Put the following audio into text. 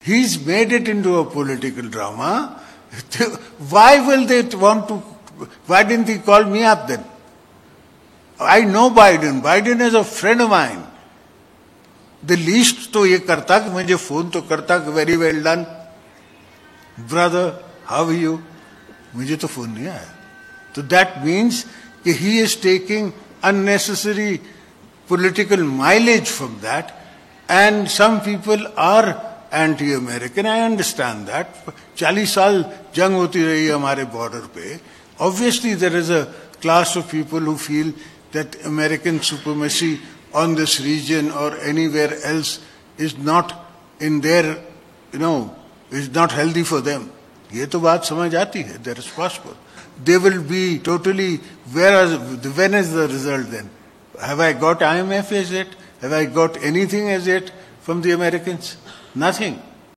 He's made it into a political drama. Why will they want to? Why didn't he call me up then? I know Biden. Biden is a friend of mine. The least तो ये करता कि मुझे phone तो करता कि very well done, brother, how are you? मुझे तो फोन नहीं आया. So that means कि he is taking unnecessary political mileage from that, and some people are anti-American. I understand that. 40 साल जंग होती रही हमारे border पे. Obviously there is a class of people who feel that American supremacy on this region or anywhere else is not in their, is not healthy for them. ये तो बात समझ आती है. That is possible. They will be totally, when is the result then? Have I got IMF as it? Have I got anything as it from the Americans? Nothing.